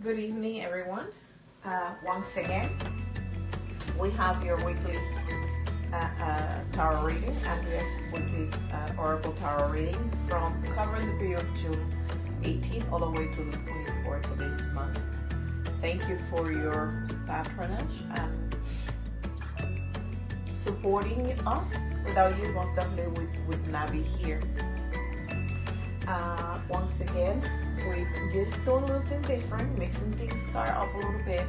Good evening, everyone. Once again, we have your weekly tarot reading, Andrea's weekly Oracle tarot reading from covering the period of June 18th all the way to the 24th of this month. Thank you for your patronage and supporting us. Without you, most definitely we would not be here. Once again, we just do a little thing different, mixing things up a little bit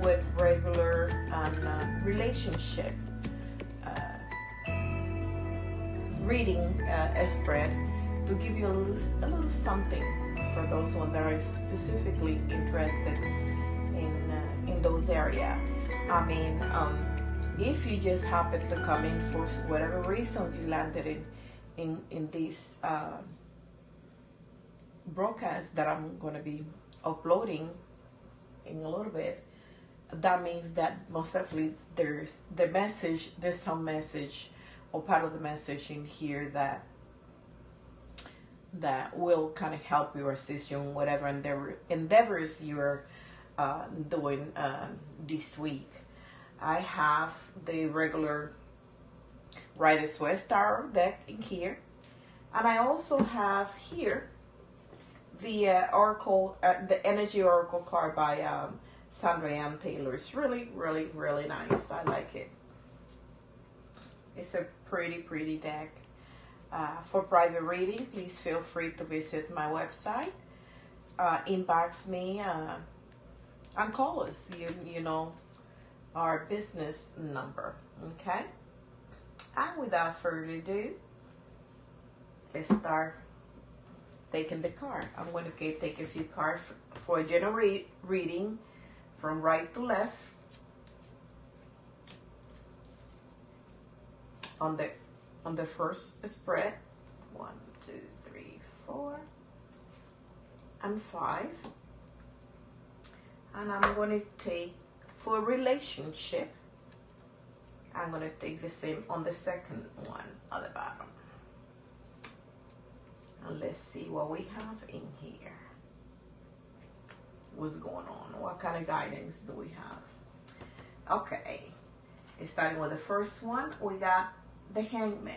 with regular and relationship reading spread to give you a little something for those ones that are specifically interested in those areas. I mean, if you just happen to come in for whatever reason you landed in this broadcast that I'm going to be uploading in a little bit, that means that most definitely there's some message or part of the message in here that will kind of help you or assist you in whatever endeavors you're doing this week. I have the regular Rider's West Tarot deck in here, and I also have here the Oracle, the Energy Oracle card by Andrea Taylor. It's really, really, really nice. I like it. It's a pretty deck. For private reading, please feel free to visit my website, inbox me, and call us. You know our business number. Okay. And without further ado, let's start taking the card. I'm going to take a few cards for a general reading from right to left on the first spread. 1, 2, 3, 4, and 5. And I'm going to take for relationship. I'm going to take the same on the second one at the bottom. And let's see what we have in here. What's going on? What kind of guidance do we have? Okay. Starting with the first one, we got the Hangman.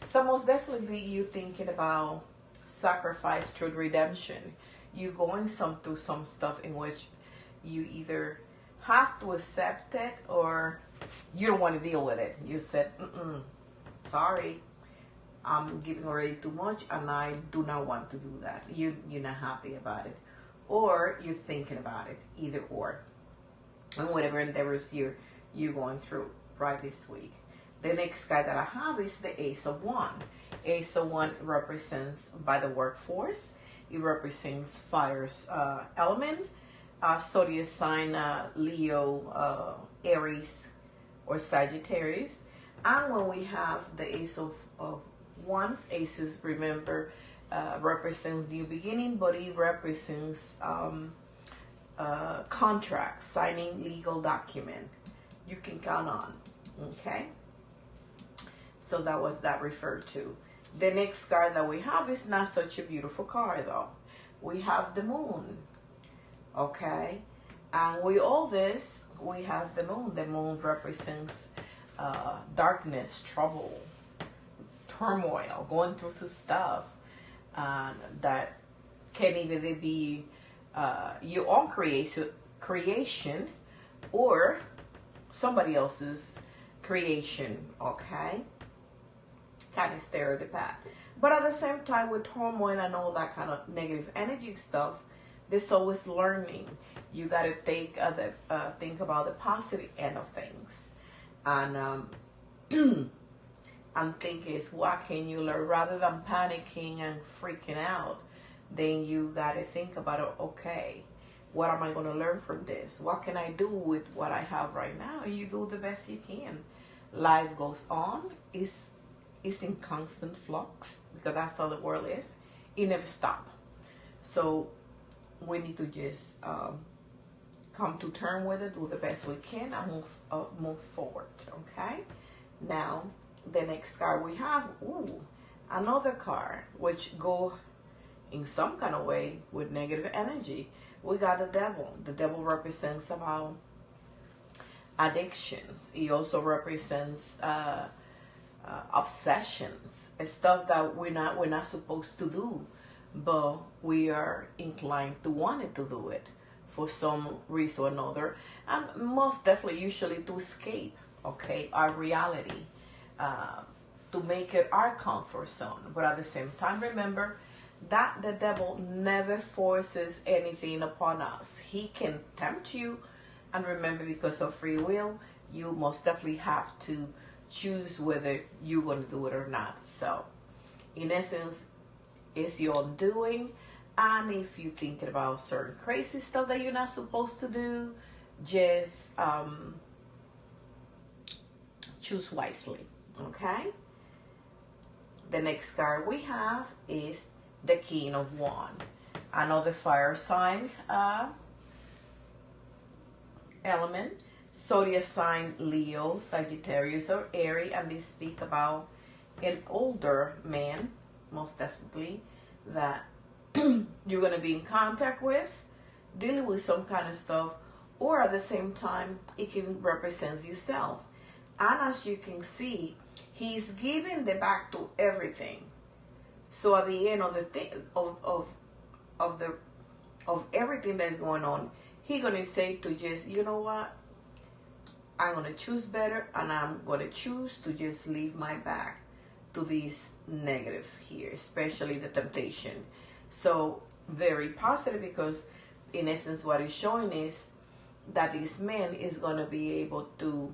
So most definitely you thinking about sacrifice through redemption. You going through some stuff in which you either have to accept it or you don't want to deal with it. You said, sorry, I'm giving already too much and I do not want to do that. You're not happy about it. Or you're thinking about it, either or. And whatever endeavors you're going through right this week. The next card that I have is the Ace of Wands. Ace of Wands represents by the workforce. It represents fire's element. Zodiac sign Leo, Aries, or Sagittarius. And when we have the Ace of Wands, aces, remember, represents new beginning, but it represents contract, signing legal document you can count on. Okay, so that was that referred to. The next card that we have is not such a beautiful card though. We have the Moon. Okay, and with all this we have the Moon. The Moon represents darkness, trouble, turmoil, going through some stuff that can either be your own creation or somebody else's creation. Okay, kind of stare at the path, but at the same time with turmoil and all that kind of negative energy stuff, there's always learning. You got to think about the positive end of things, and I'm thinking is what can you learn rather than panicking and freaking out. Then you got to think about it. Okay, what am I going to learn from this? What can I do with what I have right now? And you do the best you can. Life goes on. It's in constant flux because that's how the world is. It never stops. So we need to just come to terms with it, do the best we can, and move forward. Okay. Now the next card we have, another card which go in some kind of way with negative energy. We got the devil. The devil represents about addictions. He also represents obsessions, stuff that we're not supposed to do, but we are inclined to want to do it for some reason or another, and most definitely usually to escape, okay, our reality, to make it our comfort zone. But at the same time, remember that the devil never forces anything upon us. He can tempt you, and remember, because of free will, you most definitely have to choose whether you're going to do it or not. So in essence, it's your doing. And if you're thinking about certain crazy stuff that you're not supposed to do, just choose wisely. Okay? The next card we have is the King of Wands. Another fire sign element. Zodiac sign Leo, Sagittarius, or Aries, and they speak about an older man, most definitely, that you're going to be in contact with, dealing with some kind of stuff, or at the same time, it can represent yourself. And as you can see, he's giving the back to everything. So at the end of the thing, of everything that's going on, he's going to say to just, you know what, I'm going to choose better, and I'm going to choose to just leave my back to this negative here, especially the temptation. So very positive, because in essence what it's showing is that this man is going to be able to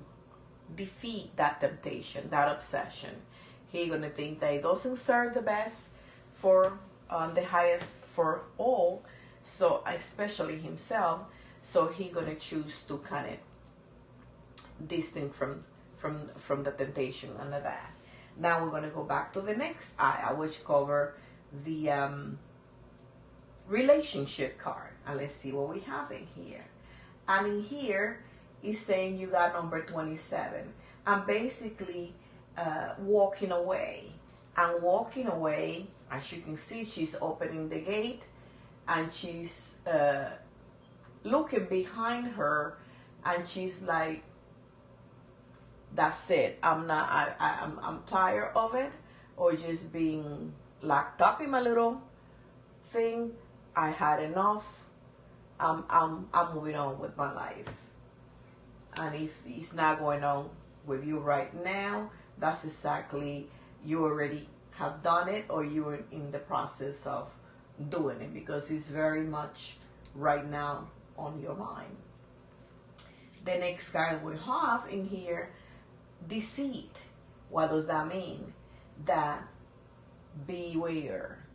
defeat that temptation, that obsession. He's going to think that it doesn't serve the best for the highest for all, so especially himself. So he's going to choose to kind of distinct from the temptation under that. Now we're going to go back to the next aisle, which cover the relationship card, and let's see what we have in here. And in here is saying you got number 27, and basically walking away. And walking away, as you can see, she's opening the gate, and she's looking behind her, and she's like, that's it. I'm tired of it, or just being locked up in my little thing. I had enough. I'm moving on with my life. And if it's not going on with you right now, that's exactly, you already have done it, or you're in the process of doing it, because it's very much right now on your mind. The next card we have in here, Deceit. What does that mean? That beware.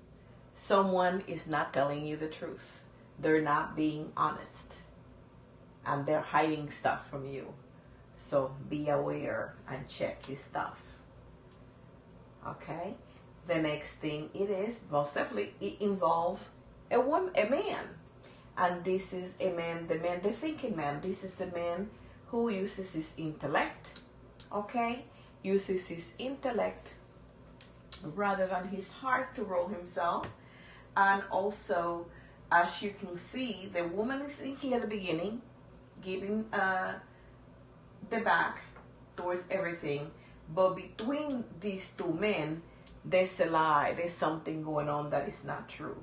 Someone is not telling you the truth. They're not being honest, and they're hiding stuff from you. So be aware and check your stuff. Okay? The next thing it is, most definitely, it involves a man. And this is a man, the thinking man. This is a man who uses his intellect. Okay, uses his intellect rather than his heart to rule himself. And also, as you can see, the woman is in here at the beginning, giving the back towards everything. But between these two men, there's a lie. There's something going on that is not true,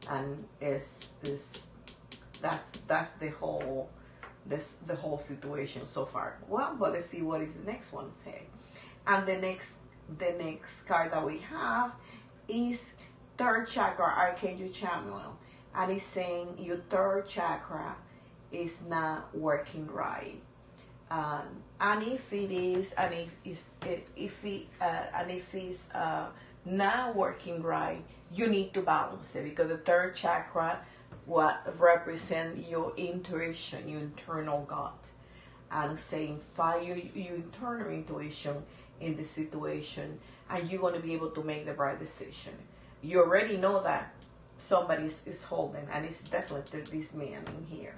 and that's the whole. The whole situation so far. Well, but let's see what is the next one say. And the next card that we have is third chakra, Archangel Chamuel, and he's saying your third chakra is not working right. And if it is, and if it's not working right, you need to balance it, because the third chakra what represent your intuition, your internal gut, and saying follow your internal intuition in the situation, and you're going to be able to make the right decision. You already know that somebody is holding, and it's definitely this man in here.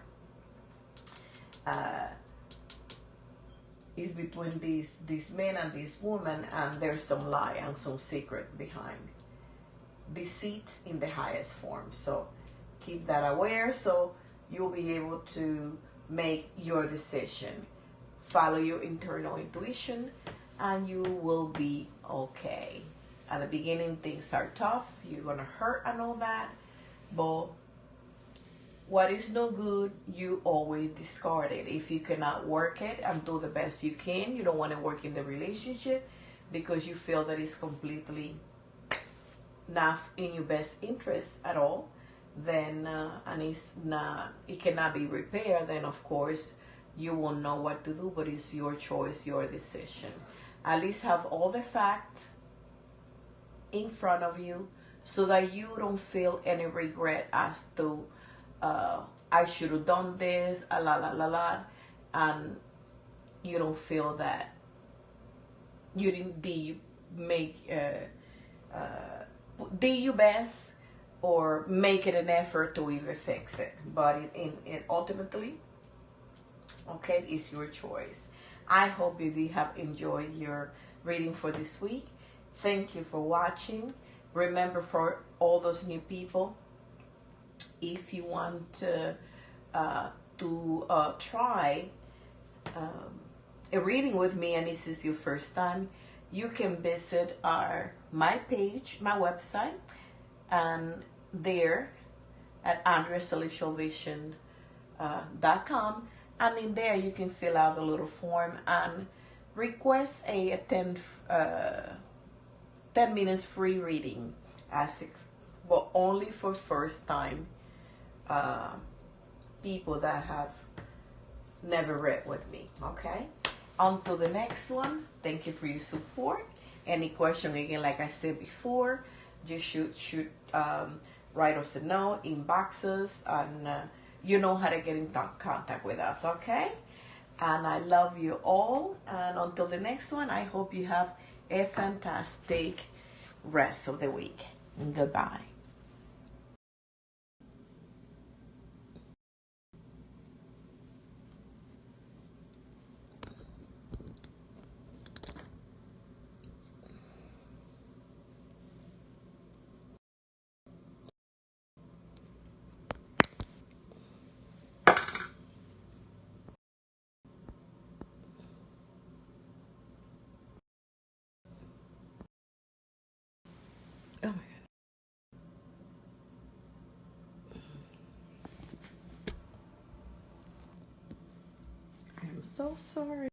It's between this man and this woman, and there's some lie and some secret behind deceit in the highest form. So keep that aware, so you'll be able to make your decision. Follow your internal intuition and you will be okay. At the beginning, things are tough. You're going to hurt and all that. But what is no good, you always discard it. If you cannot work it and do the best you can, you don't want to work in the relationship because you feel that it's completely not in your best interest at all, then and it cannot be repaired, then of course you won't know what to do, but it's your choice, your decision. At least have all the facts in front of you so that you don't feel any regret as to I should have done this, la la la la, and you don't feel that you didn't do your best or make it an effort to even fix it. But it ultimately, okay, it's your choice. I hope you have enjoyed your reading for this week. Thank you for watching. Remember, for all those new people, if you want to try a reading with me and this is your first time, you can visit my page, my website, and there at andreacelestialvision.com, and in there you can fill out the little form and request a 10 minutes free reading, but only for first time people that have never read with me. Okay, until the next one, thank you for your support. Any question, again, like I said before, just shoot write us a note, inbox us, and you know how to get in contact with us. Okay, and I love you all, and until the next one, I hope you have a fantastic rest of the week. Goodbye. Oh my God. I am so sorry.